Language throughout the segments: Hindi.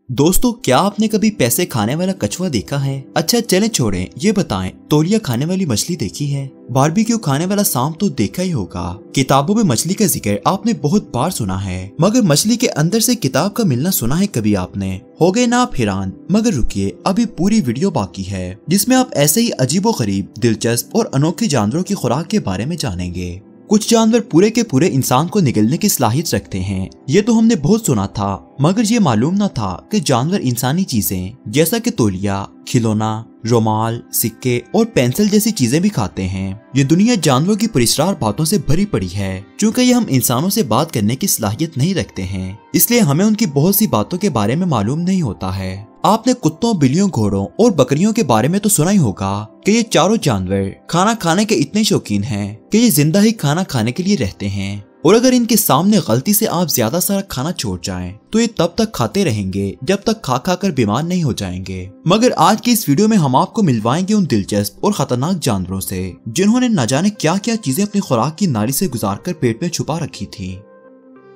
दोस्तों, क्या आपने कभी पैसे खाने वाला कछुआ देखा है? अच्छा चलें छोड़ें, ये बताएं, तौलिया खाने वाली मछली देखी है? बारबेक्यू खाने वाला सांप तो देखा ही होगा। किताबों में मछली का जिक्र आपने बहुत बार सुना है, मगर मछली के अंदर से किताब का मिलना सुना है कभी आपने? हो गए ना आप हैरान? मगर रुकिए, अभी पूरी वीडियो बाकी है जिसमें आप ऐसे ही अजीबोगरीब, दिलचस्प और अनोखे जानवरों की खुराक के बारे में जानेंगे। कुछ जानवर पूरे के पूरे इंसान को निगलने की सलाहियत रखते हैं, ये तो हमने बहुत सुना था, मगर ये मालूम न था कि जानवर इंसानी चीजें जैसा कि तौलिया, खिलौना, रुमाल, सिक्के और पेंसिल जैसी चीजें भी खाते हैं। ये दुनिया जानवरों की पुरस्कार बातों से भरी पड़ी है। चूँकि ये हम इंसानों से बात करने की सलाहियत नहीं रखते हैं, इसलिए हमें उनकी बहुत सी बातों के बारे में मालूम नहीं होता है। आपने कुत्तों, बिल्लियों, घोड़ों और बकरियों के बारे में तो सुना ही होगा कि ये चारों जानवर खाना खाने के इतने शौकीन हैं कि ये जिंदा ही खाना खाने के लिए रहते हैं, और अगर इनके सामने गलती से आप ज्यादा सारा खाना छोड़ जाएं, तो ये तब तक खाते रहेंगे जब तक खा खा कर बीमार नहीं हो जाएंगे। मगर आज की इस वीडियो में हम आपको मिलवाएंगे उन दिलचस्प और खतरनाक जानवरों से जिन्होंने न जाने क्या क्या चीजें अपनी खुराक की नाली से गुजार कर पेट में छुपा रखी थी।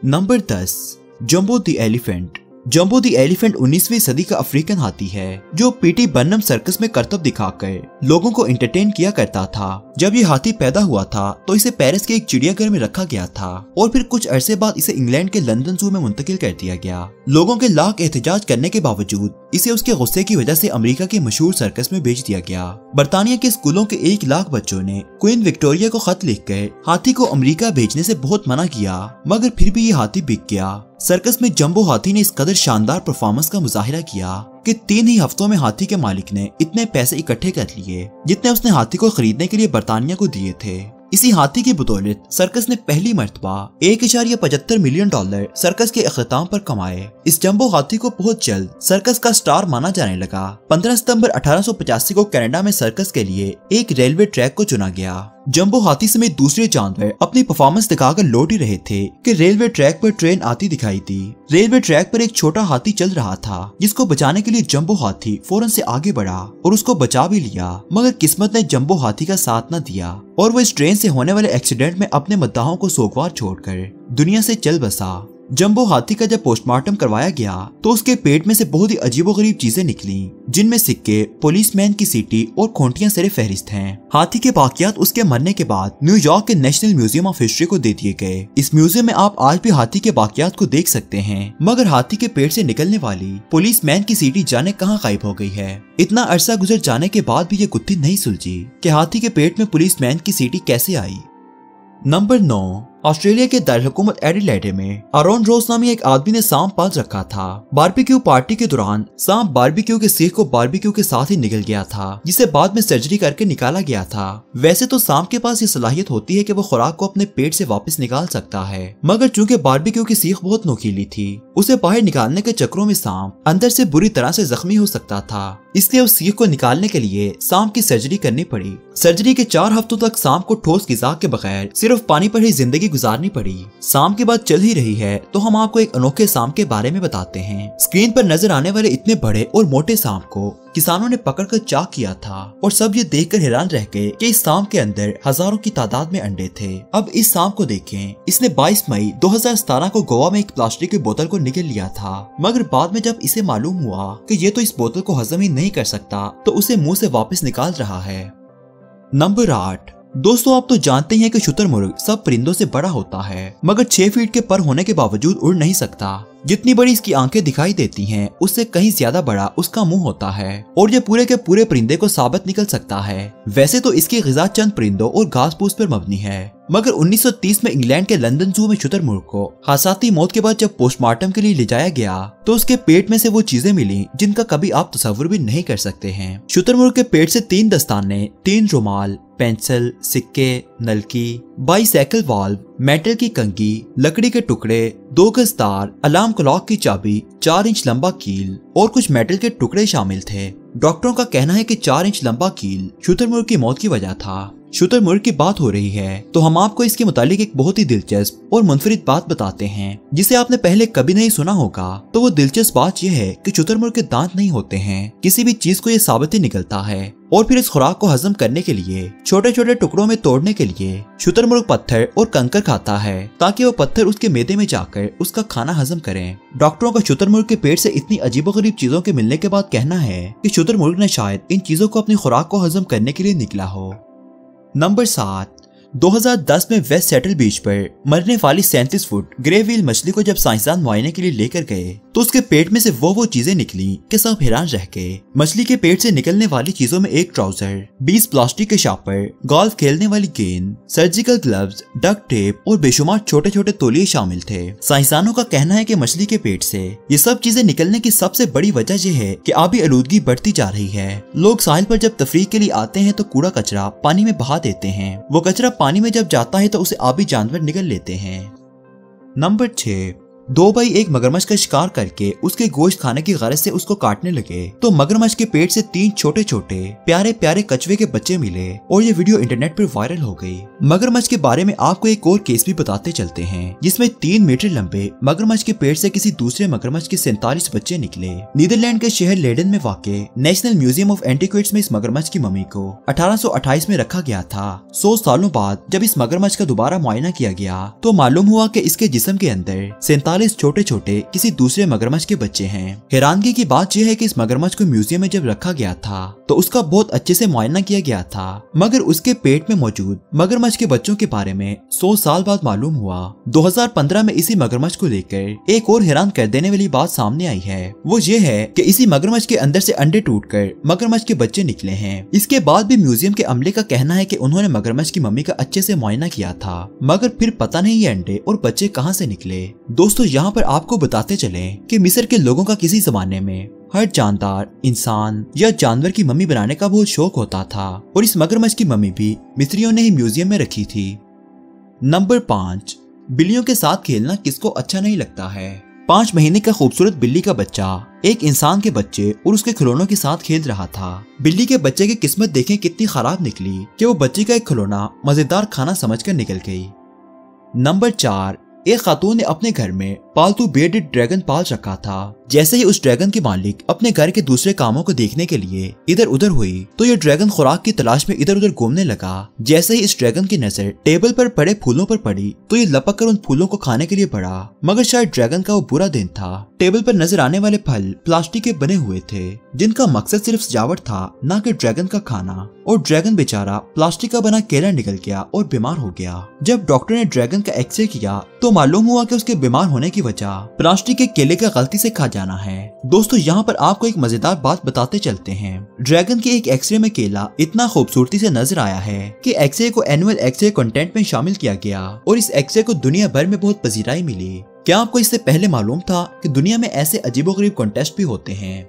Number 10, jumbo the elephant. Jumbo the elephant 19वीं सदी का अफ्रीकन हाथी है जो पीटी बर्नम सर्कस में करतब दिखाकर लोगों को एंटरटेन किया करता था। जब ये हाथी पैदा हुआ था तो इसे पेरिस के एक चिड़ियाघर में रखा गया था और फिर कुछ अरसे बाद इसे इंग्लैंड के लंदन जू में मुंतकिल कर दिया गया। लोगों के लाख एहतजाज करने के बावजूद इसे उसके गुस्से की वजह से अमेरिका के मशहूर सर्कस में भेज दिया गया। बर्तानिया के स्कूलों के 1 लाख बच्चों ने क्वीन विक्टोरिया को खत लिखकर हाथी को अमेरिका भेजने से बहुत मना किया, मगर फिर भी ये हाथी बिक गया। सर्कस में जंबो हाथी ने इस कदर शानदार परफॉर्मेंस का मुजाहिरा किया कि 3 ही हफ्तों में हाथी के मालिक ने इतने पैसे इकट्ठे कर लिए जितने उसने हाथी को खरीदने के लिए बर्तानिया को दिए थे। इसी हाथी की बदौलत सर्कस ने पहली मर्तबा $1.75 मिलियन सर्कस के अख्ताम पर कमाए। इस जंबो हाथी को बहुत जल्द सर्कस का स्टार माना जाने लगा। 15 सितंबर 1885 को कनाडा में सर्कस के लिए एक रेलवे ट्रैक को चुना गया। जंबो हाथी समेत दूसरे जानवर अपनी परफॉर्मेंस दिखाकर लौट ही रहे थे कि रेलवे ट्रैक पर ट्रेन आती दिखाई दी। रेलवे ट्रैक पर एक छोटा हाथी चल रहा था जिसको बचाने के लिए जंबो हाथी फौरन से आगे बढ़ा और उसको बचा भी लिया, मगर किस्मत ने जंबो हाथी का साथ न दिया और वो इस ट्रेन से होने वाले एक्सीडेंट में अपने मद्दाहों को सोगवार छोड़कर दुनिया से चल बसा। जंबो हाथी का जब पोस्टमार्टम करवाया गया तो उसके पेट में से बहुत ही अजीबोगरीब चीजें निकली, जिनमें सिक्के, पुलिसमैन की सीटी और खूंटियां सरे फहरिस्त हैं। हाथी के बाकियात उसके मरने के बाद न्यूयॉर्क के नेशनल म्यूजियम ऑफ हिस्ट्री को दे दिए गए। इस म्यूजियम में आप आज भी हाथी के बाकियात को देख सकते हैं, मगर हाथी के पेट से निकलने वाली पुलिसमैन की सीटी जाने कहाँ गायब हो गई है। इतना अरसा गुजर जाने के बाद भी ये गुत्थी नहीं सुलझी कि हाथी के पेट में पुलिसमैन की सीटी कैसे आई। नंबर 9, ऑस्ट्रेलिया के दारकूमत एडिलेड में आरोन रोज नामी एक आदमी ने सांप पाल रखा था। बारबेक्यू पार्टी के दौरान सांप बारबेक्यू के सीख को बारबेक्यू के साथ ही निकल गया था, जिसे बाद में सर्जरी करके निकाला गया था। वैसे तो सांप के पास ये सलाहियत होती है कि वो खुराक को अपने पेट से वापस निकाल सकता है, मगर चूंकि बारबेक्यू की सीख बहुत नोकीली थी, उसे बाहर निकालने के चक्रों में सांप अंदर से बुरी तरह से जख्मी हो सकता था। इसलिए उस सीख को निकालने के लिए सांप की सर्जरी करनी पड़ी। सर्जरी के 4 हफ्तों तक सांप को ठोस ग़िज़ा के बगैर सिर्फ पानी पर ही जिंदगी गुजारनी पड़ी। सांप की बात चल ही रही है तो हम आपको एक अनोखे सांप के बारे में बताते हैं। स्क्रीन पर नजर आने वाले इतने बड़े और मोटे सांप को किसानों ने पकड़कर चाक किया था और सब ये देखकर हैरान रह गए कि इस सांप के अंदर हजारों की तादाद में अंडे थे। अब इस सांप को देखें, इसने 22 मई 2017 को गोवा में एक प्लास्टिक की बोतल को निगल लिया था, मगर बाद में जब इसे मालूम हुआ कि ये तो इस बोतल को हजम ही नहीं कर सकता तो उसे मुंह से वापस निकाल रहा है। नंबर 8, दोस्तों आप तो जानते हैं कि शुतुरमुर्ग सब परिंदों से बड़ा होता है, मगर 6 फीट के पर होने के बावजूद उड़ नहीं सकता। जितनी बड़ी इसकी आंखें दिखाई देती हैं, उससे कहीं ज्यादा बड़ा उसका मुंह होता है और ये पूरे के पूरे परिंदे को साबित निकल सकता है। वैसे तो इसकी ग़िज़ा चंद परिंदों और घास फूस पर मबनी है, मगर 1930 में इंग्लैंड के लंदन जू में शुतुरमुर्ग को हादसाती मौत के बाद जब पोस्टमार्टम के लिए ले जाया गया तो उसके पेट में से वो चीजें मिली जिनका कभी आप तस्वुर भी नहीं कर सकते हैं। शुतुरमुर्ग के पेट से 3 दस्ताने, 3 रुमाल, पेंसिल, सिक्के, नलकी, बाईसाइकिल वाल्व, मेटल की कंघी, लकड़ी के टुकड़े, 2 गज तार, अलार्म क्लॉक की चाबी, 4 इंच लंबा कील और कुछ मेटल के टुकड़े शामिल थे। डॉक्टरों का कहना है कि 4 इंच लंबा कील शुतुरमुर्ग की मौत की वजह था। शुतुरमुर्ग की बात हो रही है तो हम आपको इसके मुतालिक एक बहुत ही दिलचस्प और मुनफरिद बात बताते हैं जिसे आपने पहले कभी नहीं सुना होगा। तो वो दिलचस्प बात यह है कि शुतुरमुर्ग के दांत नहीं होते हैं, किसी भी चीज को ये साबित ही निकलता है और फिर इस खुराक को हजम करने के लिए छोटे छोटे टुकड़ों में तोड़ने के लिए शुतुरमुर्ग पत्थर और कंकर खाता है ताकि वो पत्थर उसके मैदे में जाकर उसका खाना हजम करें। डॉक्टरों का शुतुरमुर्ग के पेट से इतनी अजीबोगरीब चीजों के मिलने के बाद कहना है कि शुतुरमुर्ग ने शायद इन चीजों को अपनी खुराक को हजम करने के लिए निकला हो। नंबर 7, 2010 में वेस्ट सेटल बीच पर मरने वाली 37 फुट ग्रे व्हील मछली को जब साइंसदान मुआयने के लिए लेकर गए तो उसके पेट में से वो चीजें निकली कि सब हैरान रह गए। मछली के पेट से निकलने वाली चीजों में एक ट्राउजर, 20 प्लास्टिक के शापर, गोल्फ खेलने वाली गेंद, सर्जिकल ग्लव्स, डक्ट टेप और बेशुमार छोटे छोटे तौलिए शामिल थे। साइंसदानों का कहना है कि मछली के पेट से ये सब चीजें निकलने की सबसे बड़ी वजह यह है कि आबी आलूदगी बढ़ती जा रही है। लोग साहिल पर जब तफरीह के लिए आते हैं तो कूड़ा कचरा पानी में बहा देते हैं। वो कचरा पानी में जब जाता है तो उसे आबी जानवर निगल लेते हैं। नंबर 6, 2 भाई एक मगरमच्छ का शिकार करके उसके गोश्त खाने की गरज से उसको काटने लगे तो मगरमच्छ के पेट से 3 छोटे छोटे प्यारे प्यारे कछुए के बच्चे मिले और ये वीडियो इंटरनेट पर वायरल हो गई। मगरमच्छ के बारे में आपको एक और केस भी बताते चलते हैं जिसमें 3 मीटर लंबे मगरमच्छ के पेट से किसी दूसरे मगरमच्छ के 47 बच्चे निकले। नीदरलैंड के शहर लेडन में वाक़ नेशनल म्यूजियम ऑफ एंटीक्विटीज में इस मगरमच्छ की मम्मी को 1828 में रखा गया था। 100 सालों बाद जब इस मगरमच्छ का दोबारा मुआयना किया गया तो मालूम हुआ कि इसके जिस्म के अंदर 47 छोटे छोटे किसी दूसरे मगरमच्छ के बच्चे हैं। हैरानगी की बात यह है कि इस मगरमच्छ को म्यूजियम में जब रखा गया था तो उसका बहुत अच्छे से मुआयना किया गया था, मगर उसके पेट में मौजूद मगरमच्छ के बच्चों के बारे में 100 साल बाद मालूम हुआ। 2015 में इसी मगरमच्छ को लेकर एक और हैरान कर देने वाली बात सामने आई है। वो ये है कि इसी मगरमच्छ के अंदर से अंडे टूटकर मगरमच्छ के बच्चे निकले हैं। इसके बाद भी म्यूजियम के अमले का कहना है कि उन्होंने मगरमच्छ की मम्मी का अच्छे से मुआयना किया था, मगर फिर पता नहीं ये अंडे और बच्चे कहाँ से निकले। दोस्तों यहाँ पर आपको बताते चलें कि मिस्र के लोगों का किसी जमाने में हर जानदार इंसान या जानवर की मम्मी बनाने का बहुत शौक होता था और इस मगरमच्छ की मम्मी भी मिस्रियों ने ही म्यूजियम में रखी थी। नंबर 5, बिल्लियों के साथ खेलना किसको अच्छा नहीं लगता है। 5 महीने का खूबसूरत बिल्ली का बच्चा एक इंसान के बच्चे और उसके खिलौनों के साथ खेल रहा था। बिल्ली के बच्चे की किस्मत देखें कितनी खराब निकली कि वो बच्चे का एक खिलौना मजेदार खाना समझकर निकल गई। नंबर 4, एक खातून ने अपने घर में पालतू बेडेड ड्रैगन पाल रखा था। जैसे ही उस ड्रैगन के मालिक अपने घर के दूसरे कामों को देखने के लिए इधर उधर हुई तो ये ड्रैगन खुराक की तलाश में इधर उधर घूमने लगा। जैसे ही इस ड्रैगन की नजर टेबल पर पड़े फूलों पर पड़ी तो ये लपक कर उन फूलों को खाने के लिए बढ़ा, मगर शायद ड्रैगन का वो बुरा दिन था। टेबल पर नजर आने वाले फल प्लास्टिक के बने हुए थे जिनका मकसद सिर्फ सजावट था, न कि ड्रैगन का खाना। और ड्रैगन बेचारा प्लास्टिक का बना केला निकल गया और बीमार हो गया। जब डॉक्टर ने ड्रैगन का एक्सरे किया तो मालूम हुआ कि उसके बीमार होने की वजह प्लास्टिक के केले का गलती से खा जाना है। दोस्तों यहाँ पर आपको एक मजेदार बात बताते चलते हैं। ड्रैगन के एक एक्सरे में केला इतना खूबसूरती से नजर आया है कि एक्सरे को एनुअल एक्सरे कंटेंट में शामिल किया गया और इस एक्सरे को दुनिया भर में बहुत पजीराई मिली। क्या आपको इससे पहले मालूम था कि दुनिया में ऐसे अजीबोगरीब कॉन्टेस्ट भी होते हैं।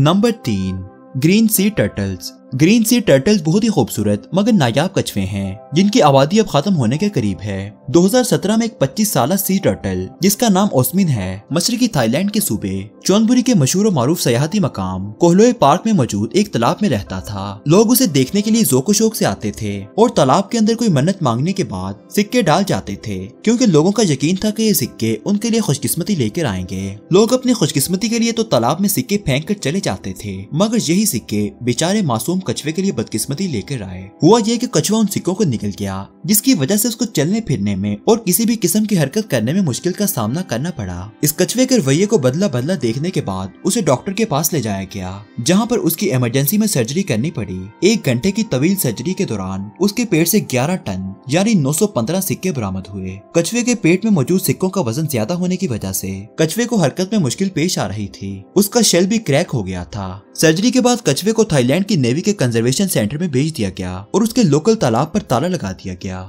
नंबर 3, ग्रीन सी टर्टल्स। ग्रीन सी टर्टल्स बहुत ही खूबसूरत मगर नायाब कछुए हैं जिनकी आबादी अब खत्म होने के करीब है। 2017 में एक 25 साल सी टर्टल जिसका नाम ओस्मिन है मशरकी थाईलैंड के सूबे चोनबुरी के मशहूर और मारूफ सयाहती मकाम कोहलोए पार्क में मौजूद एक तालाब में रहता था। लोग उसे देखने के लिए ज़ौक़ शौक से आते थे और तालाब के अंदर कोई मन्नत मांगने के बाद सिक्के डाल जाते थे, क्योंकि लोगों का यकीन था कि ये सिक्के उनके लिए खुशकिस्मती लेकर आएंगे। लोग अपनी खुशकिस्मती के लिए तो तालाब में सिक्के फेंक कर चले जाते थे, मगर यही सिक्के बेचारे मासूम कछुए के लिए बदकिस्मती लेकर आए। हुआ यह कि कछुआ उन सिक्कों को निकल गया, जिसकी वजह से उसको चलने फिरने में और किसी भी किस्म की हरकत करने में मुश्किल का सामना करना पड़ा। इस कछुए के रवैये को बदला बदला देखने के बाद उसे डॉक्टर के पास ले जाया गया, जहां पर उसकी इमरजेंसी में सर्जरी करनी पड़ी। 1 घंटे की तवील सर्जरी के दौरान उसके पेट से 11 टन यानी 915 सिक्के बरामद हुए। कछुए के पेट में मौजूद सिक्कों का वजन ज्यादा होने की वजह से कछुए को हरकत में मुश्किल पेश आ रही थी। उसका शेल भी क्रैक हो गया था। सर्जरी के बाद कछुए को थाईलैंड की नेवी के कंजर्वेशन सेंटर में भेज दिया गया और उसके लोकल तालाब पर ताला लगा दिया गया।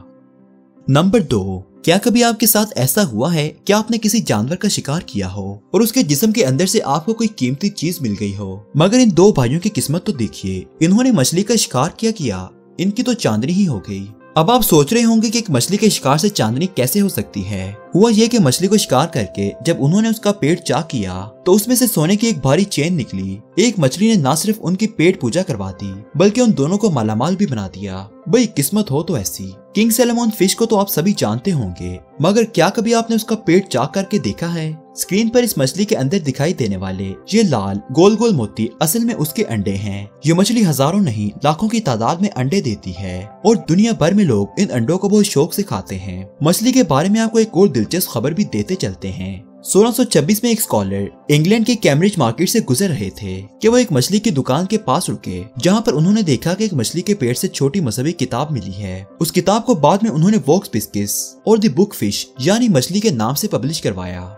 नंबर 2, क्या कभी आपके साथ ऐसा हुआ है कि आपने किसी जानवर का शिकार किया हो और उसके जिस्म के अंदर से आपको कोई कीमती चीज मिल गई हो? मगर इन 2 भाइयों की किस्मत तो देखिए, इन्होंने मछली का शिकार किया इनकी तो चांदनी ही हो गई। अब आप सोच रहे होंगे कि एक मछली के शिकार से चांदनी कैसे हो सकती है। हुआ यह कि मछली को शिकार करके जब उन्होंने उसका पेट चाक किया तो उसमें से सोने की एक भारी चेन निकली। एक मछली ने न सिर्फ उनकी पेट पूजा करवा दी बल्कि उन दोनों को मालामाल भी बना दिया। भाई किस्मत हो तो ऐसी। किंग सैल्मन फिश को तो आप सभी जानते होंगे, मगर क्या कभी आपने उसका पेट चाक करके देखा है? स्क्रीन पर इस मछली के अंदर दिखाई देने वाले ये लाल गोल गोल मोती असल में उसके अंडे हैं। ये मछली हजारों नहीं लाखों की तादाद में अंडे देती है और दुनिया भर में लोग इन अंडों को बहुत शौक से खाते हैं। मछली के बारे में आपको एक और दिलचस्प खबर भी देते चलते हैं। 1626 में एक स्कॉलर इंग्लैंड के कैम्ब्रिज मार्केट से गुजर रहे थे कि वो एक मछली की दुकान के पास रुके, जहां पर उन्होंने देखा कि एक मछली के पेट से छोटी मजहबी किताब मिली है। उस किताब को बाद में उन्होंने वॉक्स बिस्किट्स और द बुक फिश यानी मछली के नाम से पब्लिश करवाया।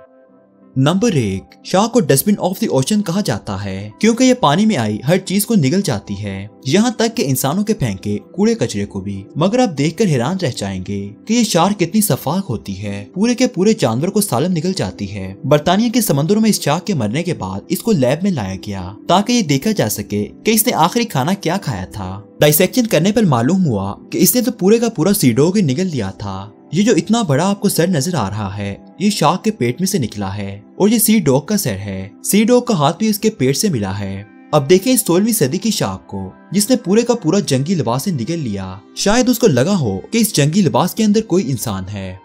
नंबर 1, शार्क को डस्टबिन ऑफ द ओशन कहा जाता है क्योंकि ये पानी में आई हर चीज को निगल जाती है, यहाँ तक कि इंसानों के फेंके कूड़े कचरे को भी। मगर आप देखकर हैरान रह जाएंगे कि ये शार्क कितनी शफाक होती है, पूरे के पूरे जानवर को सालम निगल जाती है। बर्तानिया के समंदरों में इस शार्क के मरने के बाद इसको लैब में लाया गया ताकि ये देखा जा सके कि इसने आखिरी खाना क्या खाया था। डाइसेक्शन करने पर मालूम हुआ कि इसने तो पूरे का पूरा सी डॉग निगल लिया था। ये जो इतना बड़ा आपको सर नजर आ रहा है ये शार्क के पेट में से निकला है और ये सी डॉग का सर है। सी डॉग का हाथ भी इसके पेट से मिला है। अब देखें इस 16वीं सदी की शार्क को जिसने पूरे का पूरा जंगी लिबास से निगल लिया। शायद उसको लगा हो कि इस जंगी लिबास के अंदर कोई इंसान है।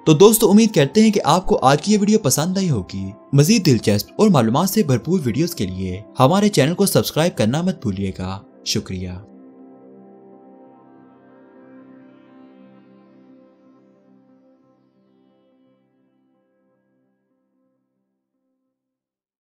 तो दोस्तों उम्मीद करते हैं कि आपको आज की ये वीडियो पसंद आई होगी। मजीद दिलचस्प और मालूमात से भरपूर वीडियोस के लिए हमारे चैनल को सब्सक्राइब करना मत भूलिएगा। शुक्रिया।